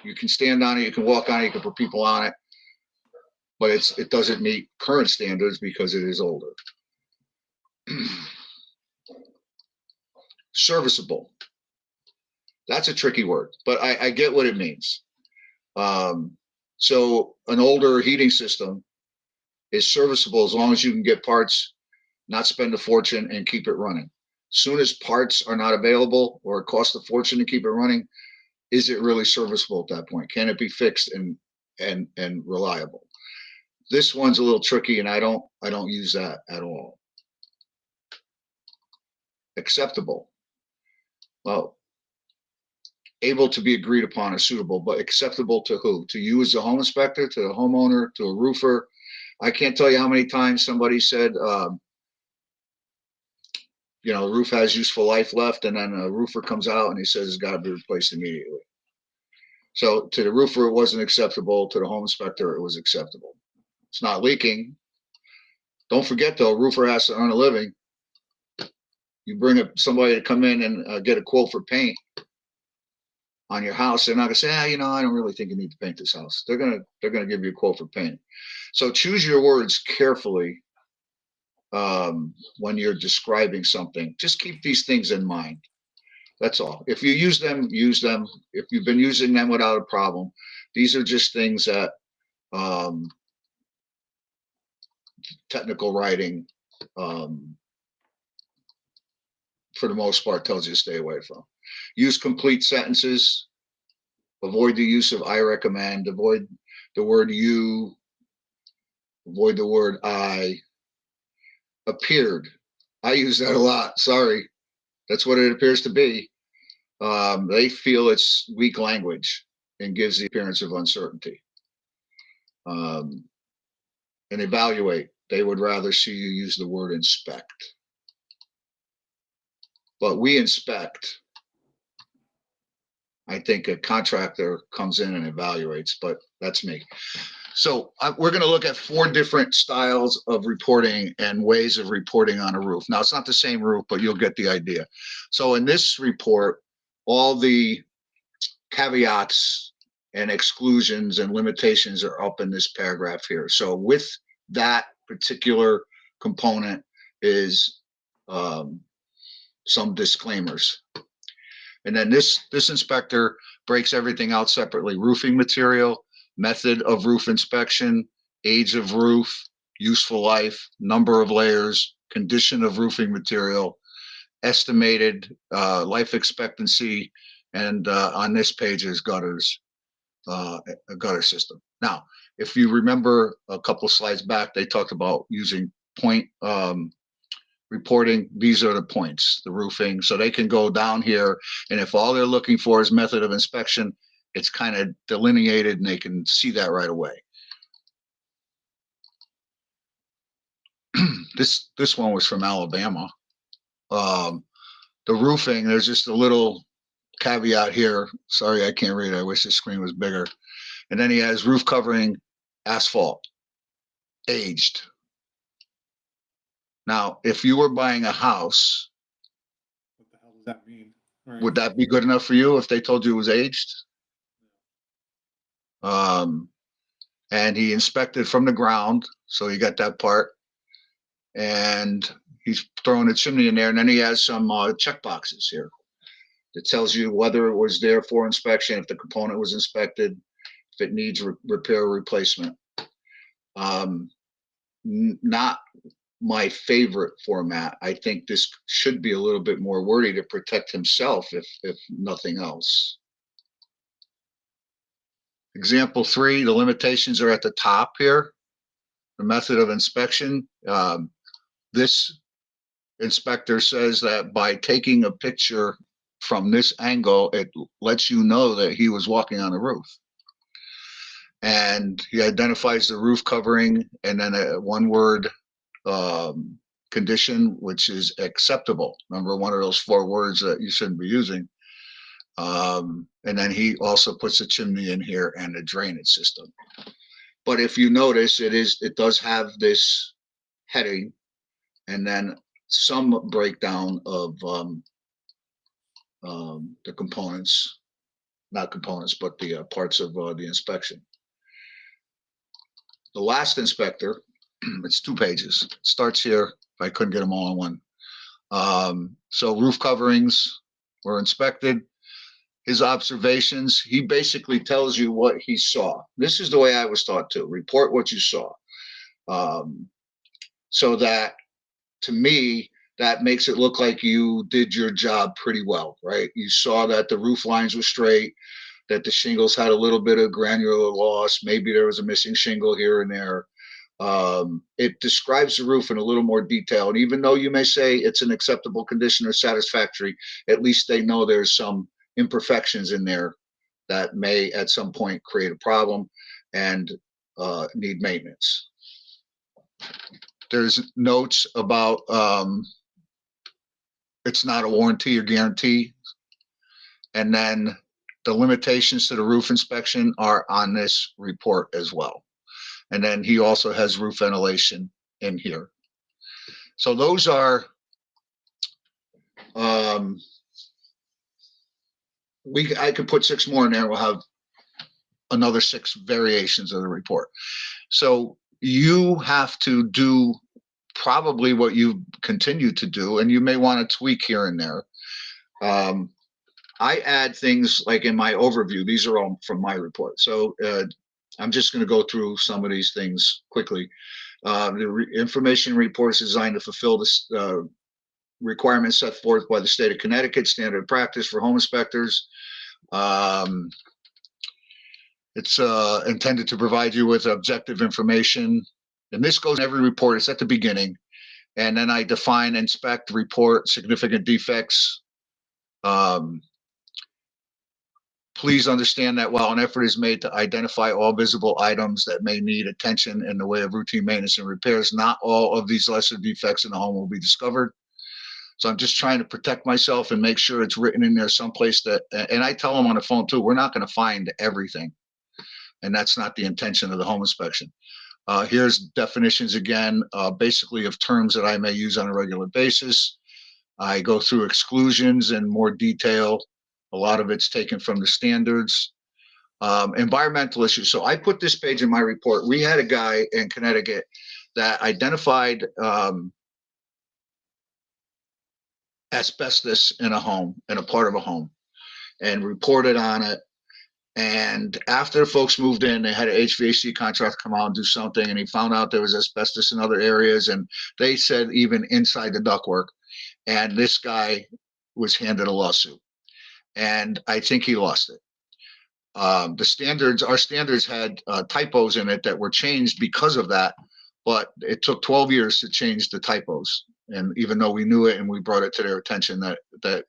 you can stand on it, you can walk on it, you can put people on it, but it doesn't meet current standards because it is older. Serviceable. That's a tricky word, but I get what it means. So an older heating system is serviceable as long as you can get parts, not spend a fortune, and keep it running. Soon as parts are not available or it costs a fortune to keep it running, is it really serviceable at that point? Can it be fixed and reliable? This one's a little tricky, and I don't use that at all. Acceptable. Well, able to be agreed upon or suitable, but acceptable to who? To you as a home inspector, to the homeowner, to a roofer. I can't tell you how many times somebody said, you know, the roof has useful life left, and then a roofer comes out and he says it's got to be replaced immediately. So to the roofer, it wasn't acceptable. To the home inspector, it was acceptable. It's not leaking. Don't forget, though, a roofer has to earn a living. You bring somebody to come in and get a quote for paint on your house, they're not gonna say, you know, I don't really think you need to paint this house. They're gonna give you a quote for paint. So choose your words carefully when you're describing something. Just keep these things in mind. That's all. If you use them, use them. If you've been using them without a problem, these are just things that technical writing, for the most part, tells you to stay away from. Use complete sentences. Avoid the use of I recommend. Avoid the word you. Avoid the word I. Appeared. I use that a lot. Sorry. That's what it appears to be. They feel it's weak language and gives the appearance of uncertainty. And evaluate. They would rather see you use the word inspect. But we inspect. I think a contractor comes in and evaluates, but that's me. So we're going to look at 4 different styles of reporting and ways of reporting on a roof. Now, it's not the same roof, but you'll get the idea. So in this report, all the caveats and exclusions and limitations are up in this paragraph here. So with that particular component is some disclaimers. And then this inspector breaks everything out separately: roofing material, method of roof inspection, age of roof, useful life, number of layers, condition of roofing material, estimated life expectancy, and on this page is gutters, a gutter system. Now, if you remember a couple slides back, they talked about using point reporting. These are the points, the roofing, so they can go down here, and if all they're looking for is method of inspection, it's kind of delineated and they can see that right away. This one was from Alabama. The roofing, there's just a little caveat here. Sorry, I can't read it. I wish the screen was bigger. And then he has roof covering asphalt, aged. Now, if you were buying a house, What the hell does that mean? Right. would that be good enough for you if they told you it was aged? And he inspected from the ground, so you got that part. And he's throwing a chimney in there, and then he has some check boxes here that tells you whether it was there for inspection, if the component was inspected, if it needs repair or replacement. Not my favorite format. I think this should be a little bit more wordy to protect himself, if nothing else. Example 3, the limitations are at the top here. The method of inspection. This inspector says that by taking a picture from this angle, it lets you know that he was walking on the roof. And he identifies the roof covering and then a one-word condition, which is acceptable. Remember, one of those 4 words that you shouldn't be using. And then he also puts a chimney in here and a drainage system. But if you notice, it does have this heading and then some breakdown of the components, not components, but the parts of the inspection. The last inspector, it's 2 pages. It starts here. If I couldn't get them all in one. So roof coverings were inspected. his observations. He basically tells you what he saw. This is the way I was taught to report what you saw. So that, to me, that makes it look like you did your job pretty well, right? You saw that the roof lines were straight, that the shingles had a little bit of granular loss. Maybe there was a missing shingle here and there. It describes the roof in a little more detail. And even though you may say it's an acceptable condition or satisfactory, at least they know there's some imperfections in there that may at some point create a problem and need maintenance. There's notes about it's not a warranty or guarantee. And then the limitations to the roof inspection are on this report as well. And then he also has roof ventilation in here. So those are, I could put 6 more in there. We'll have another 6 variations of the report. So you have to do probably what you continue to do, and you may want to tweak here and there. I add things like in my overview. These are all from my report. So I'm just going to go through some of these things quickly. The information report is designed to fulfill the requirements set forth by the state of Connecticut standard practice for home inspectors. It's intended to provide you with objective information. And this goes in every report. It's at the beginning. And then I define, inspect, report significant defects. Please understand that while an effort is made to identify all visible items that may need attention in the way of routine maintenance and repairs, not all of these lesser defects in the home will be discovered. So I'm just trying to protect myself and make sure it's written in there someplace that, and I tell them on the phone too, we're not going to find everything. And that's not the intention of the home inspection. Here's definitions again, basically of terms that I may use on a regular basis. I go through exclusions in more detail. A lot of it's taken from the standards. Environmental issues. So I put this page in my report. We had a guy in Connecticut that identified asbestos in a home, in a part of a home, and reported on it. And after folks moved in, they had an HVAC contractor come out and do something, and he found out there was asbestos in other areas, and they said even inside the ductwork. And this guy was handed a lawsuit, and I think he lost it. The standards, our standards had typos in it that were changed because of that, but it took 12 years to change the typos. And even though we knew it and we brought it to their attention that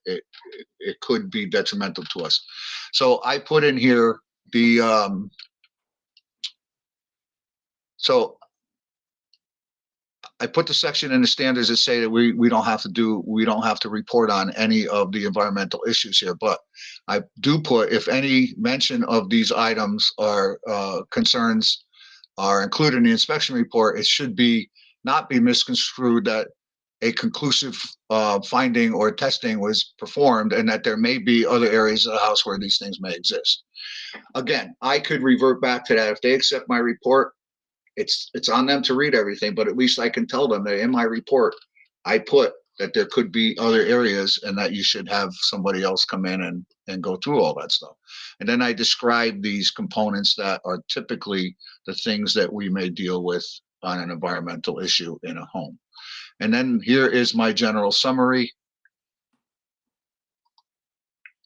it could be detrimental to us. So I put in here the, so I put the section in the standards that say that we don't have to report on any of the environmental issues here, but I do put, if any mention of these items or concerns are included in the inspection report, it should not be misconstrued that a conclusive finding or testing was performed and that there may be other areas of the house where these things may exist. Again, I could revert back to that. If they accept my report, it's on them to read everything, but at least I can tell them that in my report, I put that there could be other areas and that you should have somebody else come in and go through all that stuff. And then I describe these components that are typically the things that we may deal with on an environmental issue in a home. And then here is my general summary.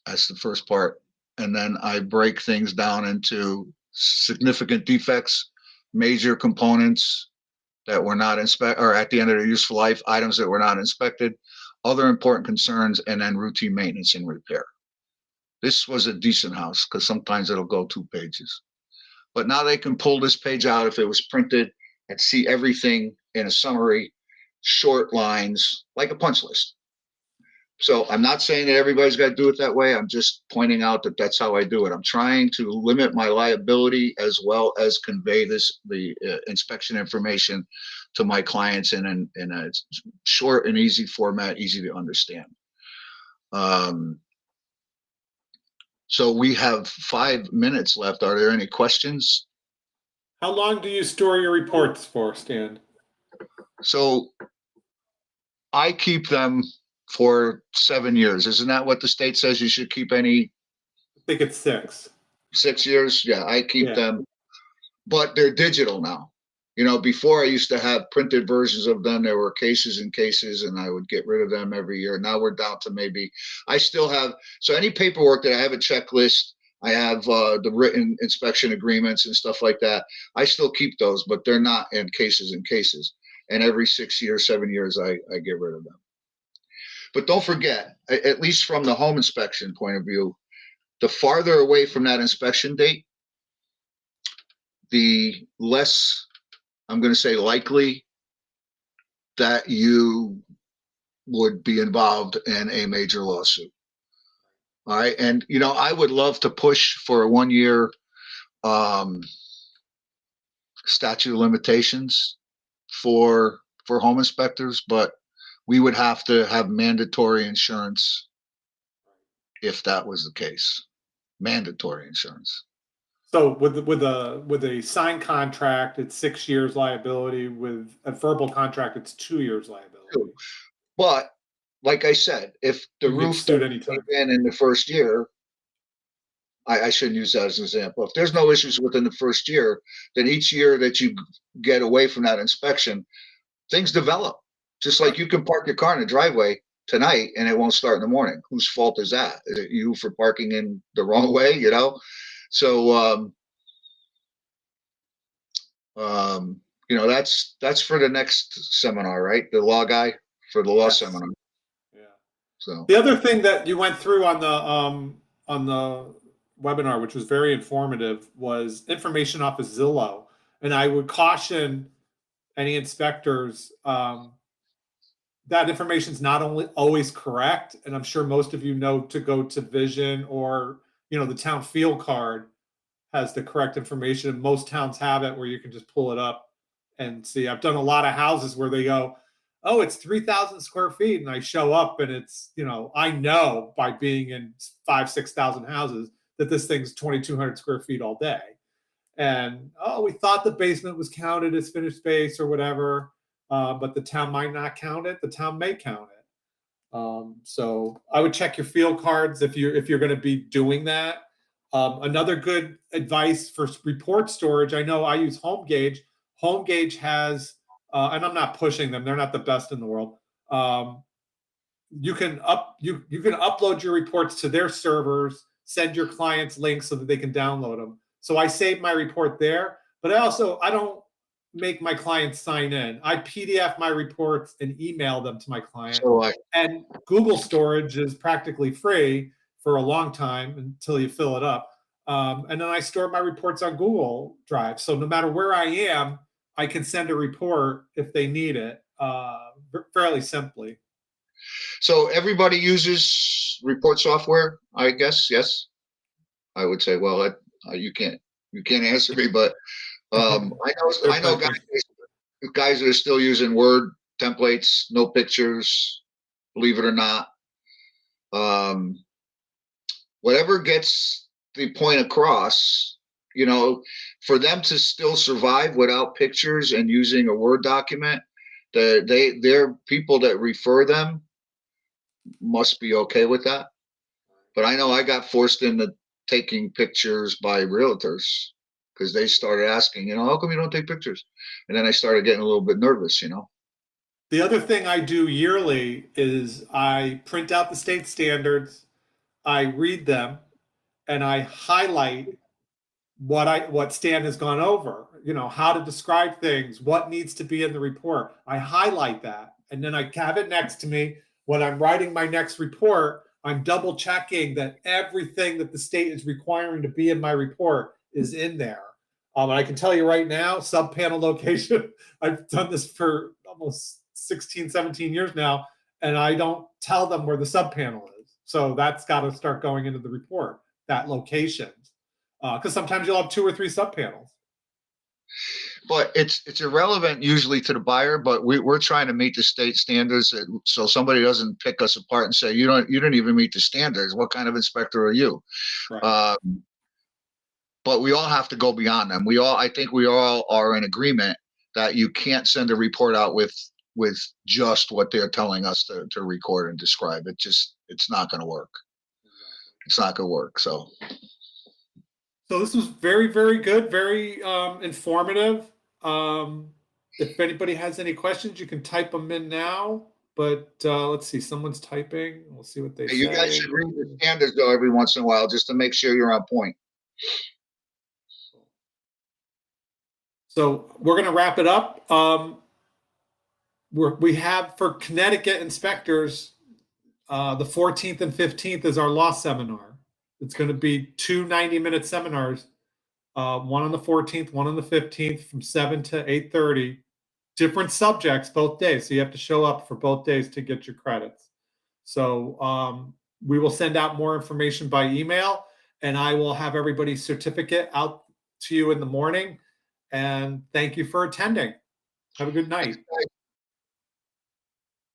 That's the first part. And then I break things down into significant defects, major components that were not inspected, or at the end of their useful life, items that were not inspected, other important concerns, and then routine maintenance and repair. This was a decent house because sometimes it'll go 2 pages. But now they can pull this page out if it was printed and see everything in a summary, short lines, like a punch list. So I'm not saying that everybody's got to do it that way. I'm just pointing out that that's how I do it. I'm trying to limit my liability as well as convey the inspection information to my clients in a short and easy format, easy to understand. So we have 5 minutes left. Are there any questions? How long do you store your reports for, Stan? So I keep them for 7 years. Isn't that what the state says you should keep any think it's 6. 6 years. Yeah, I keep Yeah. them, but they're digital now. You know, before I used to have printed versions of them. There were cases and cases, and I would get rid of them every year. Now we're down to maybe, I still have, so any paperwork that I have a checklist, I have the written inspection agreements and stuff like that. I still keep those, but they're not in cases and cases. And every 6 years, 7 years, I get rid of them. But don't forget, at least from the home inspection point of view, the farther away from that inspection date, the less, I'm going to say, likely that you would be involved in a major lawsuit. All right. And, you know, I would love to push for a 1-year statute of limitations for home inspectors, but we would have to have mandatory insurance if that was the case. Mandatory insurance. So with a signed contract, it's 6 years liability. With a verbal contract, it's 2 years liability. But like I said, if the You can get roof sued doesn't anytime. cave in the first year, I shouldn't use that as an example. If there's no issues within the first year, then each year that you get away from that inspection, things develop. Just like you can park your car in the driveway tonight and it won't start in the morning. Whose fault is that? Is it you for parking in the wrong way? You know? So, you know, that's for the next seminar, right? The law guy for the law Yes. seminar. Yeah. So The other thing that you went through on the webinar, which was very informative, was information off of Zillow. And I would caution any inspectors that information is not only always correct, and I'm sure most of you know to go to Vision or, you know, the town field card has the correct information. Most towns have it where you can just pull it up and see. I've done a lot of houses where they go, oh, it's 3,000 square feet. And I show up and it's, you know, I know by being in 6,000 houses that this thing's 2,200 square feet all day. And, oh, we thought the basement was counted as finished space or whatever, but the town might not count it. The town may count it. So I would check your field cards if you're going to be doing that. Another good advice for report storage, I know I use HomeGauge. HomeGauge has, and I'm not pushing them; they're not the best in the world. You can upload your reports to their servers, send your clients links so that they can download them. So I save my report there, but I don't make my clients sign in. I PDF my reports and email them to my client. So and Google storage is practically free for a long time until you fill it up. And then I store my reports on Google Drive. So no matter where I am, I can send a report if they need it fairly simply. So everybody uses report software, I guess. Yes, I would say. Well, you can't answer me, but I know guys that are still using Word templates, no pictures. Believe it or not, whatever gets the point across, you know, for them to still survive without pictures and using a Word document, they're people that refer them must be okay with that. But I know I got forced into taking pictures by realtors because they started asking, you know, how come you don't take pictures? And then I started getting a little bit nervous, you know. The other thing I do yearly is I print out the state standards, I read them, and I highlight what Stan has gone over, you know, how to describe things, what needs to be in the report. I highlight that, and then I have it next to me. When I'm writing my next report, I'm double checking that everything that the state is requiring to be in my report is in there. And I can tell you right now, sub-panel location, I've done this for almost 16, 17 years now, and I don't tell them where the sub-panel is. So that's got to start going into the report, that location. Because sometimes you'll have 2 or 3 sub-panels. But it's irrelevant usually to the buyer, but we're trying to meet the state standards, so somebody doesn't pick us apart and say you don't even meet the standards. What kind of inspector are you? Right. But we all have to go beyond them. I think we all are in agreement that you can't send a report out with just what they're telling us to record and describe. It's not going to work. It's not going to work. So So this was very, very good, very informative. If anybody has any questions, you can type them in now. But let's see, someone's typing. We'll see what they Hey, you guys say. should read the standards though every once in a while, just to make sure you're on point. So we're going to wrap it up. We have for Connecticut inspectors, the 14th and 15th is our law seminar. It's going to be two 90-minute seminars, one on the 14th, one on the 15th from 7 to 8:30. Different subjects both days. So you have to show up for both days to get your credits. So we will send out more information by email, and I will have everybody's certificate out to you in the morning. And thank you for attending. Have a good night.